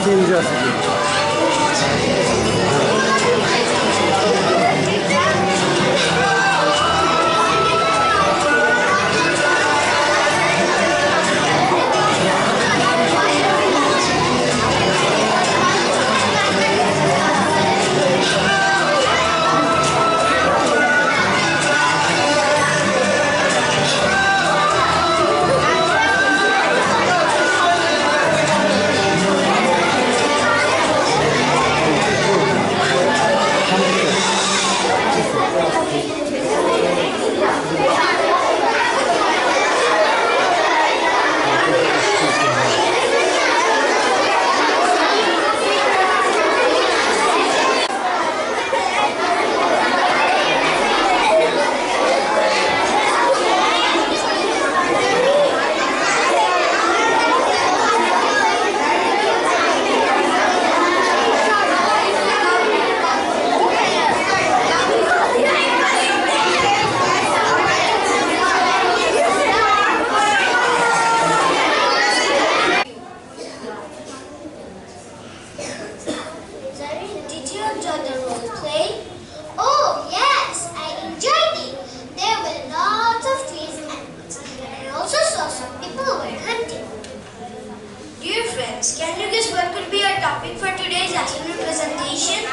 change us. Can you guess what could be our topic for today's assembly presentation?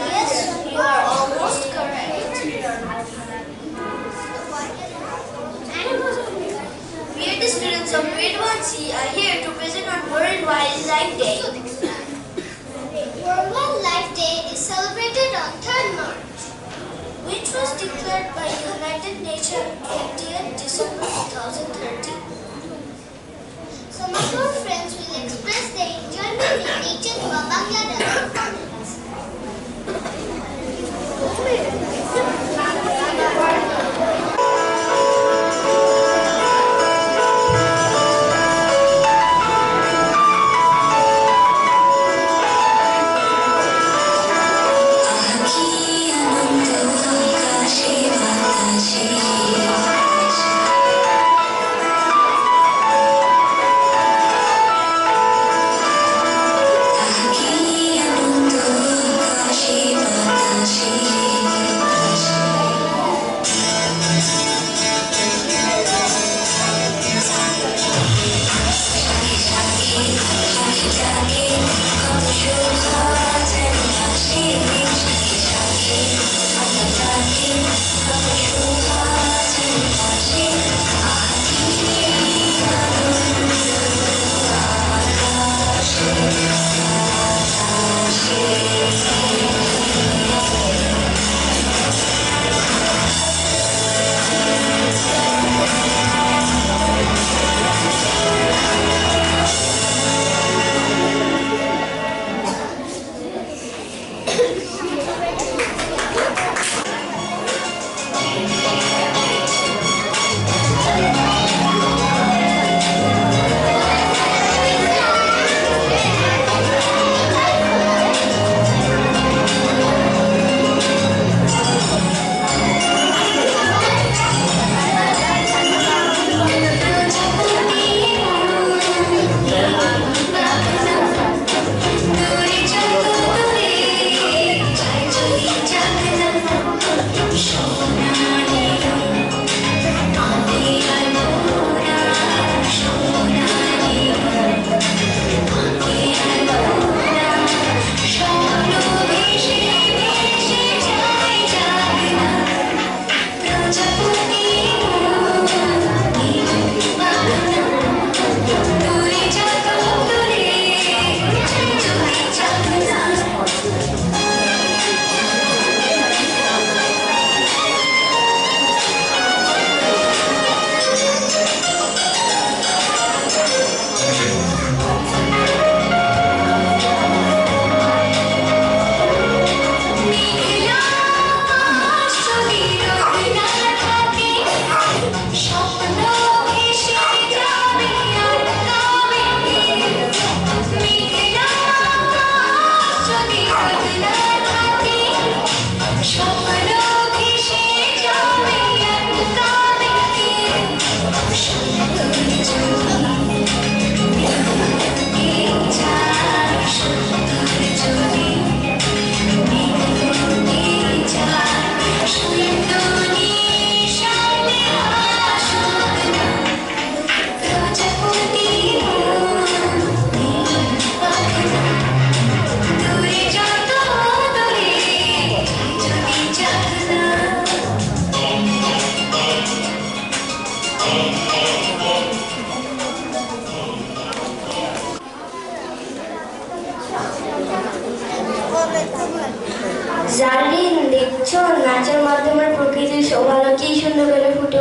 Yes, you are almost correct. We are the students of grade 1C are here to present on World Wildlife Day. World Wildlife Day is celebrated on 3rd March, which was declared by United Nations 20th December 2013. Some of our friends will express their enjoyment in nature to a Bangladesh performance.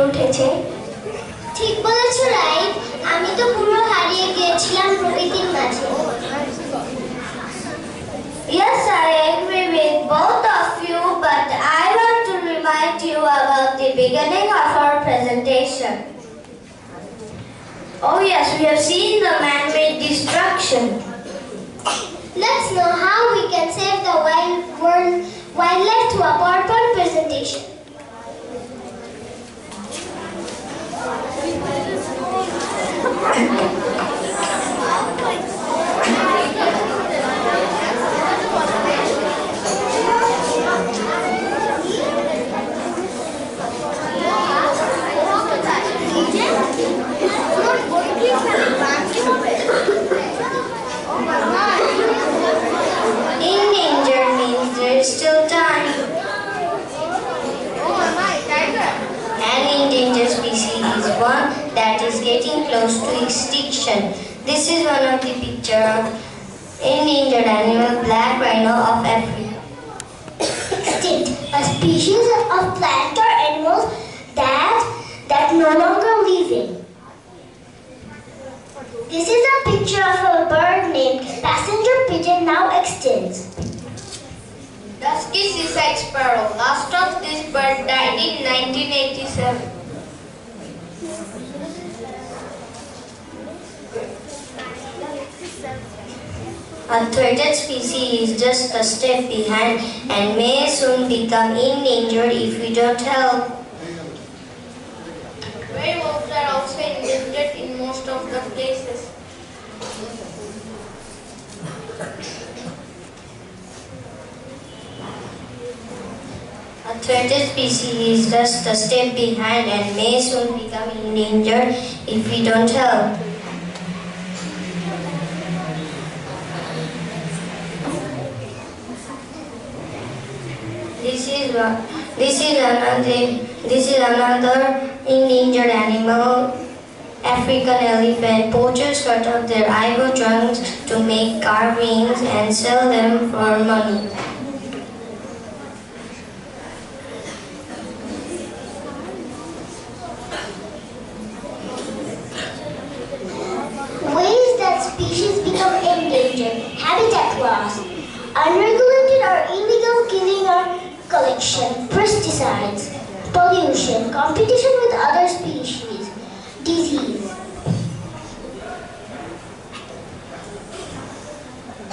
উঠেছে। ঠিক বলেছো right, আমি তো পুরো হারিয়ে গিয়েছিলাম প্রকৃতির মাঝে। Yes, I agree with both of you, but I want to remind you about the beginning of our presentation. Oh yes, we have seen the man-made destruction. Let's know how we can save the wildlife through a PowerPoint presentation. Endangered means there is still time. An endangered species is one that is getting close to extinction. This is one of the picture of endangered animal, black rhino of Africa. Extinct, a species of plant or animals that no longer living. This is a picture of a bird named passenger pigeon, now extinct. Dusky seaside sparrow. Last of this bird died in 1987. A threatened species is just a step behind and may soon become endangered if we don't help. Werewolves are also endangered in most of the places. A threatened species is just a step behind and may soon become endangered if we don't help. This is another endangered animal, African elephant. Poachers cut off their ivory trunks to make carvings and sell them for money. Ways that species become endangered: habitat loss, unregulated or illegal killing or collection, pesticides, pollution, competition with other species, disease.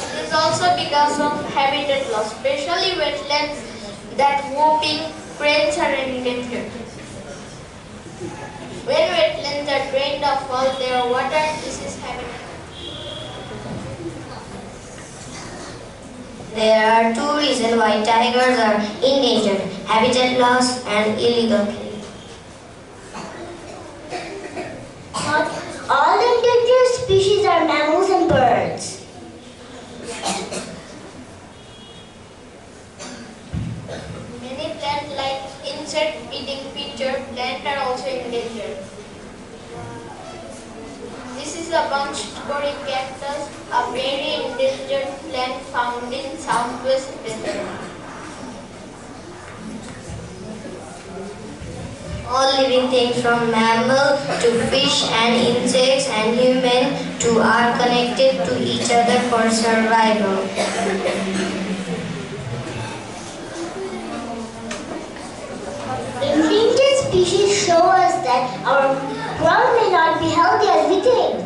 It is also because of habitat loss, especially wetlands that whooping cranes are endangered. When wetlands are drained of all their water, this is habitat. There are two reasons why tigers are endangered: habitat loss and illegal killing. Not all endangered species are mammals and birds. Many plants like insect-eating pitcher plants are also endangered. This is a bunch-sporing cactus, a very endangered plant found in southwest Brazil. All living things from mammal to fish and insects and human are connected to each other for survival. Endangered species show us that our world may not be healthy as we think.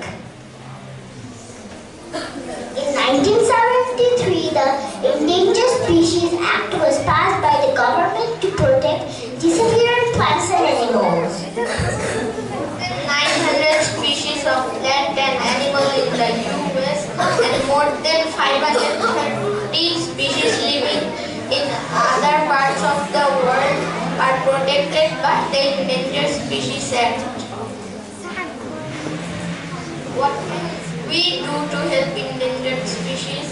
In 1973, the Endangered Species Act was passed by the government to protect disappearing plants and animals. 900 species of plant and animal in the US and more than 530 species living in other parts of the world are protected by the Endangered Species Act. What can we do to help endangered species?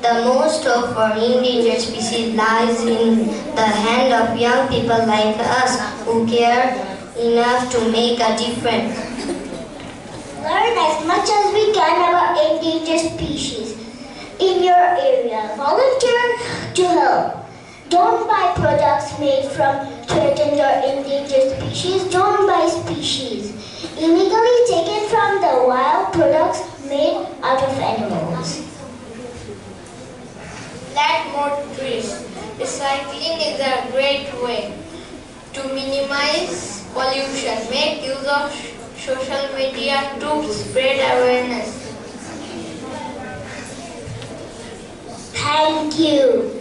The most of our endangered species lies in the hand of young people like us who care enough to make a difference. Learn as much as we can about endangered species in your area. Volunteer to help. Don't buy products made from threatened or endangered species. Don't buy species illegally taken from the wild, products made out of animals. Plant more trees. Recycling is a great way to minimize pollution. Make use of social media to spread awareness. Thank you.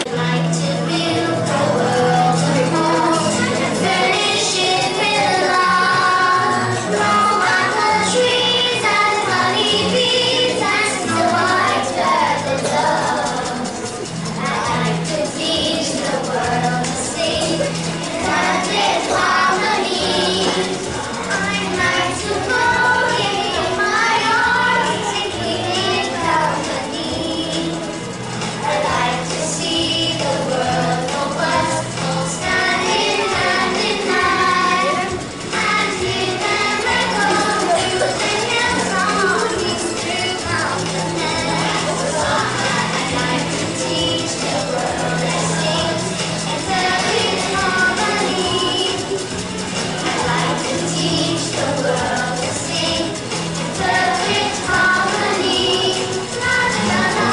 Like to build the world and finish it with love. Grow apple trees and honey bees and snow white birds love. I like to teach the world to sing and live harmony. I like to go in my arms and keep it company. I like to see the world of us all standing hand in hand, and hear them echo music and songs through mountain lands. I like to teach the world to sing in perfect harmony. I like to teach the world to sing in perfect harmony. La la la.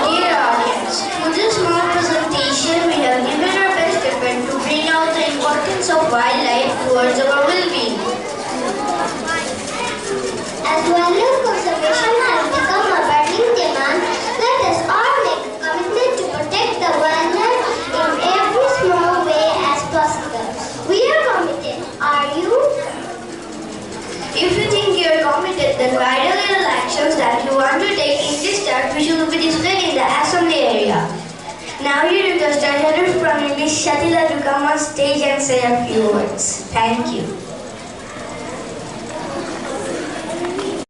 Dear audience, through this small presentation, we have given our best effort to bring out the importance of wildlife towards our well-being. As wildlife conservation has become a burning demand, let us all make a commitment to protect the wildlife in every small way as possible. We are committed. Are you? If you think you are committed, then write a little actions that you want to take in this chart, which will be displayed in the assembly area. Now you request our header from English Shatila to come on stage and say a few words. Thank you.